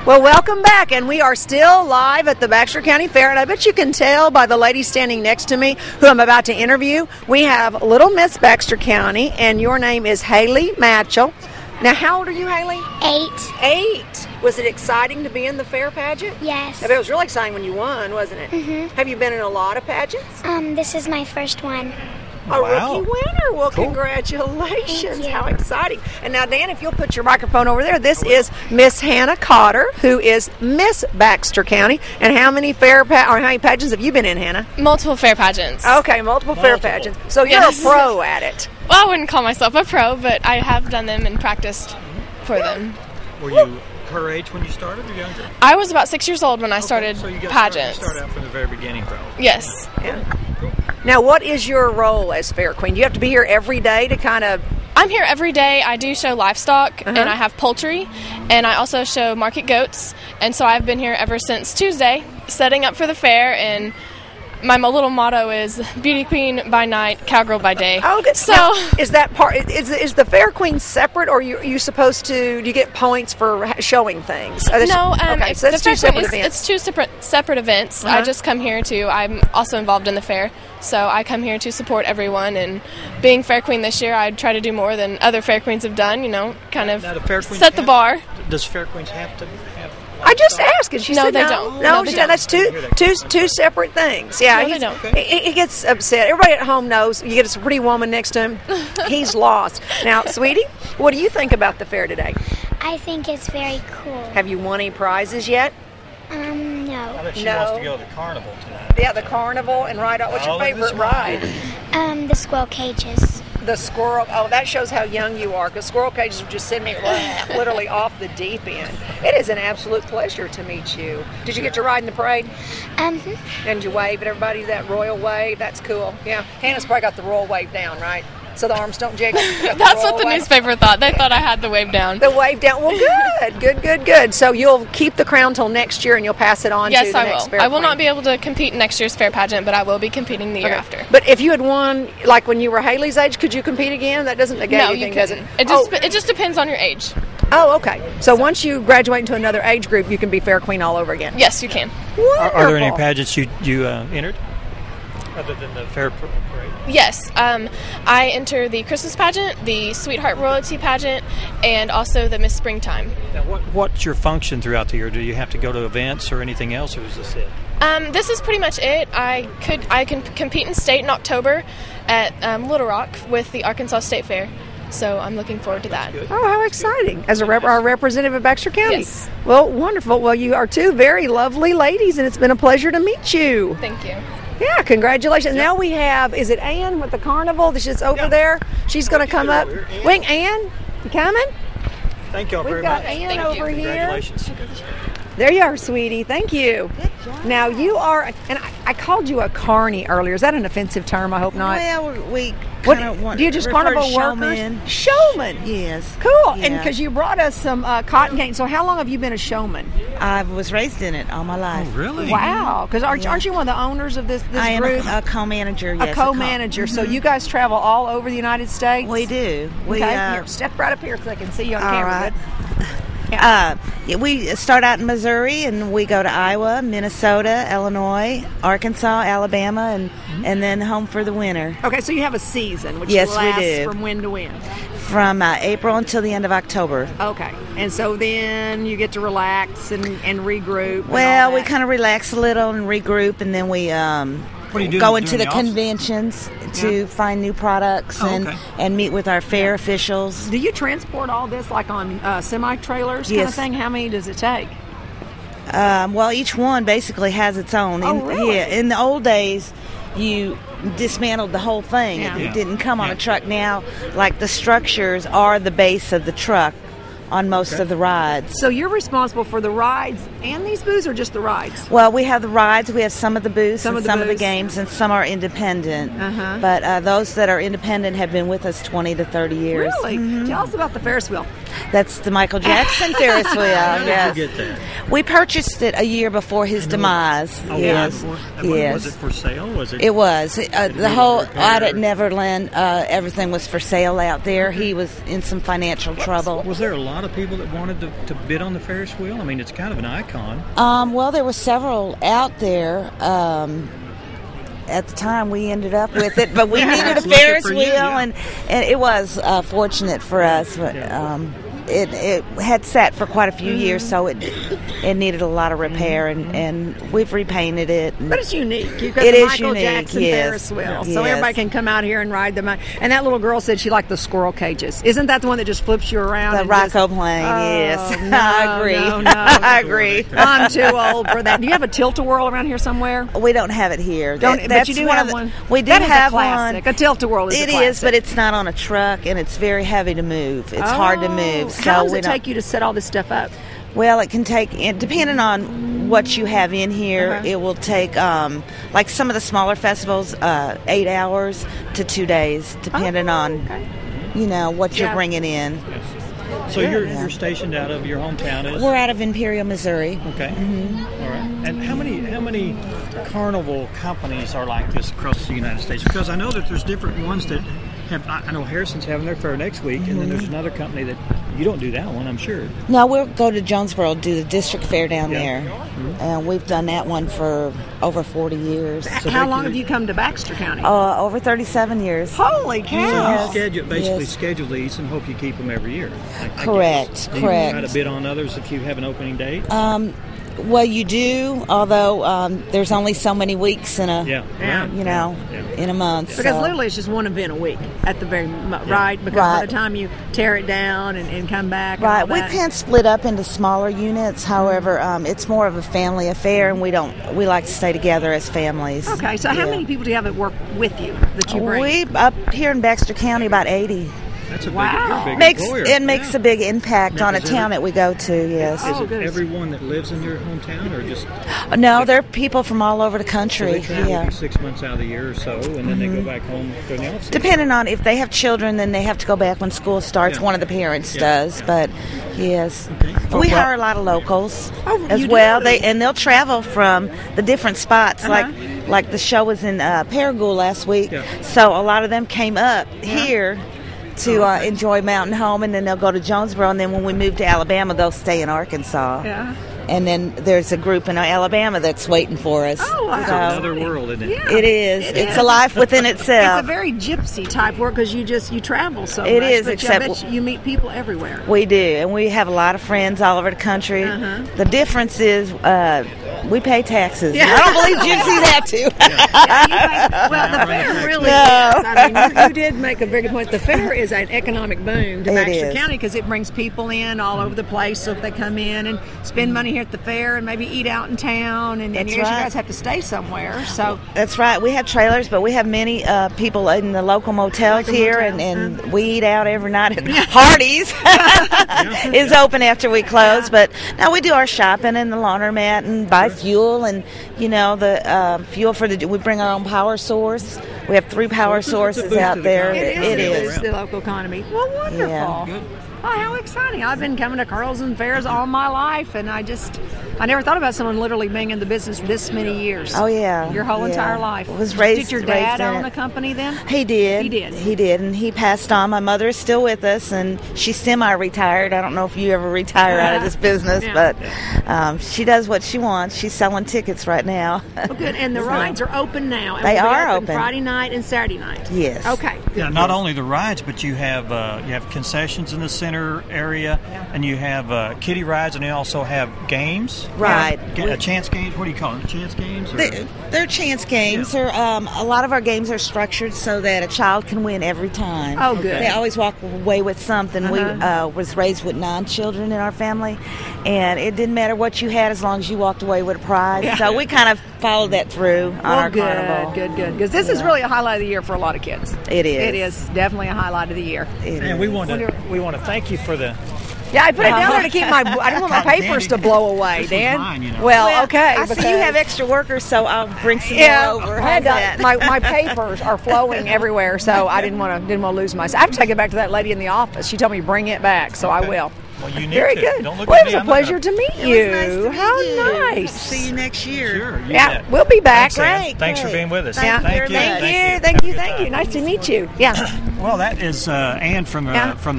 Well, welcome back, and we are still live at the Baxter County Fair, and I bet you can tell by the lady standing next to me who I'm about to interview. We have Little Miss Baxter County, and your name is Haley Matchell. Now, how old are you, Haley? 8. 8. Was it exciting to be in the fair pageant? Yes. I bet it was really exciting when you won, wasn't it? Mm-hmm. Have you been in a lot of pageants? This is my first one. A rookie winner. Well, Cool. Congratulations. Thank you. How exciting. And now, Dan, if you'll put your microphone over there, this is Miss Hannah Cotter, who is Miss Baxter County. And how many how many pageants have you been in, Hannah? Multiple fair pageants. Okay, multiple fair pageants. So you're Yes. a pro at it. Well, I wouldn't call myself a pro, but I have done them and practiced for them. Were you her age when you started or younger? I was about 6 years old when I started So you got pageants. Start out from the very beginning, probably. Yes. Yeah. Now, what is your role as fair queen? Do you have to be here every day to kind of... I'm here every day. I do show livestock, and I have poultry, and I also show market goats. And so I've been here ever since Tuesday, setting up for the fair, and my little motto is beauty queen by night, cowgirl by day. Oh, good. So Now, is that part? Is the fair queen separate, or are you supposed to? Do you get points for showing things? no, okay, so that's two separate events. It's two separate events. I just come here I'm also involved in the fair, so I come here to support everyone. And being fair queen this year, I try to do more than other fair queens have done. Kind of Now, the fair queens set the bar. Does fair queens have to have? I just asked, and she No, said they no. don't. No, No, they she said don't. that's two separate things. Yeah, No, they don't. He gets upset. Everybody at home knows. You get a pretty woman next to him, he's lost. Now, sweetie, what do you think about the fair today? I think it's very cool. Have you won any prizes yet? I No. bet she No. wants to go to the carnival tonight. Yeah, the carnival and ride. What's your Oh, look at this favorite ride? The squirrel cages. The squirrel. Oh, that shows how young you are, because squirrel cages would just send me literally off the deep end. It is an absolute pleasure to meet you. Did you get to ride in the parade? And you wave at everybody, that royal wave? That's cool. Yeah. Hannah's probably got the royal wave down, right? So the arms don't jiggle. That's what the newspaper thought. They thought I had the wave down. The wave down. Well, good. So you'll keep the crown till next year, and you'll pass it on to the next Yes, I fair will. I will queen. not be able to compete in next year's fair pageant, but I will be competing the year after. But if you had won, like when you were Haley's age, could you compete again? That doesn't negate No, anything, you does it? couldn't. It just depends on your age. Oh, okay. So once you graduate into another age group, you can be fair queen all over again. Yes, you can. Are there any pageants you entered other than the fair parade? Yes, I enter the Christmas pageant, the Sweetheart Royalty pageant, and also the Miss Springtime. Now, what's your function throughout the year? Do you have to go to events or anything else, or is this it? This is pretty much it. I can compete in state in October at Little Rock with the Arkansas State Fair. So I'm looking forward to that. Oh, how exciting. As our representative of Baxter County. Yes. Well, wonderful. Well, you are two very lovely ladies, and it's been a pleasure to meet you. Thank you. Yeah, congratulations. Now we have, is it Ann with the carnival? She's over there. She's going to come up. Wing, Ann, you coming? Thank y'all very We've got much. Ann Thank you. over here. Congratulations. There you are, sweetie. Thank you. Good job. Now you are, and I called you a carny earlier. Is that an offensive term? I hope not. Well, we What, kind of want do you just refer to carnival workers? showmen. Showman. Yes. Cool. And Yeah. because you brought us some cotton candy. So how long have you been a showman? I was raised in it all my life. Oh, really? Wow. Because aren't you one of the owners of this I am group? a co-manager. A Yes, co-manager. So you guys travel all over the United States? We do. We Okay. Here, step right up here so they can see you on all camera. right. Good. Yeah, we start out in Missouri and we go to Iowa, Minnesota, Illinois, Arkansas, Alabama, and then home for the winter Okay, so you have a season, which Yes, we lasts do. from when to when? from April until the end of October. Okay. And so then you get to relax and regroup. and Well, all we that. kind of relax a little and regroup, and then we What do you do go during into the the off- conventions to find new products Oh, okay. and meet with our fair officials. Do you transport all this like on semi-trailers kind of Yes. thing? How many does it take? Well, each one basically has its own. Oh, really? Yeah, in the old days, you dismantled the whole thing. Yeah. It didn't come on a truck. Now, like the structures are the base of the truck on most of the rides. So you're responsible for the rides and these booths, or just the rides? Well, we have the rides, we have some of the booths, Some and of the some of the booths. games, and some are independent. Uh-huh. But those that are independent have been with us 20 to 30 years. Really? Tell us about the Ferris wheel. That's the Michael Jackson Ferris wheel. How did Yes. you get there? We purchased it a year before his demise. Oh, yes. Yes. Was it for sale? Was it? It was. The whole out at Neverland, everything was for sale out there. He was in some financial trouble. Was there a lot of people that wanted to bid on the Ferris wheel? I mean, it's kind of an icon. Well, there were several out there. At the time, we ended up with it, but we needed a Ferris wheel, and it was fortunate for us. But, it had sat for quite a few years, so it needed a lot of repair, and we've repainted it. But it's unique. You've got the Michael Jackson Ferris wheel, so everybody can come out here and ride them. And that little girl said she liked the squirrel cages. Isn't that the one that just flips you around? The Rocco plane, yes. No, I agree. No. I agree. I'm too old for that. Do you have a tilt-a-whirl around here somewhere? We don't have it here. But you do have one. We do that is have a classic. one. A tilt-a-whirl is a classic. It is, but it's not on a truck, and it's very heavy to move. It's hard to move. So how long does it take you to set all this stuff up? Well, it can take, depending on what you have in here, it will take, like some of the smaller festivals, 8 hours to 2 days, depending on, what you're bringing in. So you're stationed out of your hometown? We're out of Imperial, Missouri. Okay. Mm-hmm. All right. And how many carnival companies are like this across the United States? Because I know that there's different ones that have. I know Harrison's having their fair next week, and then there's another company that you don't do that one, I'm sure. No, we'll go to Jonesboro, do the district fair down there, and we've done that one for over 40 years. So how long have you come to Baxter County? Over 37 years. Holy cow! So you schedule these and hope you keep them every year. Correct. Do you try to bid on others if you have an opening date? Well, you do, although there's only so many weeks in a, in a month. Because literally it's just one event a week at the very right. Because by the time you tear it down and come back, right, and all that. We can split up into smaller units. However, it's more of a family affair, and we like to stay together as families. Okay, so how many people do you have that work with you that you bring? We up here in Baxter County about 80. That's a big employer. It makes a big impact on a town that we go to, yes. Is it everyone that lives in your hometown, or just... No, there are people from all over the country. So they travel 6 months out of the year or so, and then they go back home during the off-season. Depending on if they have children, then they have to go back when school starts. One of the parents does, but yes. Okay. We hire a lot of locals as well. They'll travel from the different spots, like the show was in Paragould last week, so a lot of them came up here to enjoy Mountain Home, and then they'll go to Jonesboro, and then when we move to Alabama, they'll stay in Arkansas. Yeah. And then there's a group in Alabama that's waiting for us. Oh, wow. It's another world, isn't it? Yeah. It is. It's a life within itself. It's a very gypsy type work because you travel so much. It is, but except I bet you meet people everywhere. We do, and we have a lot of friends all over the country. The difference is we pay taxes. I don't believe gypsies have to. Well, the fair really is. I mean, you did make a very good point. The fair is an economic boom to Baxter County because it brings people in all over the place. So if they come in and spend money here at the fair and maybe eat out in town, and you guys have to stay somewhere. So that's right. We have trailers, but we have many people in the local motels here, and we eat out every night at Hardee's. Is open after we close, but now we do our shopping in the laundromat and buy fuel, and the fuel we bring our own power source. We have 3 power sources out there. It is the local economy. Well, wonderful. Yeah. Oh, how exciting. I've been coming to Carlson fairs all my life, and I never thought about someone literally being in the business this many years. Oh, yeah. Your whole entire life. Did your dad own a company then? He did, and he passed on. My mother is still with us, and she's semi-retired. I don't know if you ever retire out of this business, but she does what she wants. She's selling tickets right now. Well, good. And the rides are open now. They are open Friday night and Saturday night. Yes. Okay. Yeah, not only the rides, but you have concessions in the center area, and you have kiddie rides, and you also have games. Right. Chance games. What do you call them? Chance games? They're chance games. Yeah. A lot of our games are structured so that a child can win every time. Oh, good. They always walk away with something. We was raised with 9 children in our family, and it didn't matter what you had as long as you walked away with a prize. Yeah. So we kind of followed that through on our carnival. Good. Because this is really a highlight of the year for a lot of kids. It is. It is definitely a highlight of the year. And we want to thank you for the... Yeah, I put it down there to keep I didn't want my papers to blow away, Dan. Mine, Well, okay. I see you have extra workers, so I'll bring some more over. My papers are flowing everywhere, so I didn't want to lose myself. I have to take it back to that lady in the office. She told me bring it back, so I will. Well, you need Very to. good. Don't look Well, at it was me. a pleasure to meet It you. was nice to meet How you. nice. See you next year. Sure. You Yeah, bet. we'll be back. Thanks, Ann. Great, Thanks for great. being with us. Thank you very much. Thank you. Have a Thank you. good Thank you. time. Nice to meet you. Yeah. Well, that is Ann from Yeah. from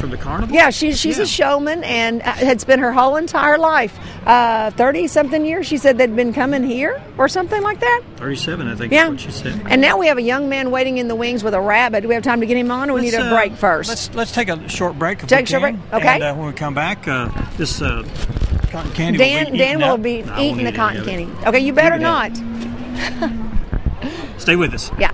the carnival. Yeah, she's a showman and had spent her whole entire life, 30-something years. She said they'd been coming here or something like that. 37, I think Yeah. is what she said. And now we have a young man waiting in the wings with a rabbit. Do we have time to get him on, or we need a break first? Let's take a short break. If Take we a short can. break, okay. And when we come back, this cotton candy. Dan will be No, I won't eating the eat cotton any of candy. it. Okay, you better Give me not. that. Stay with us. Yeah.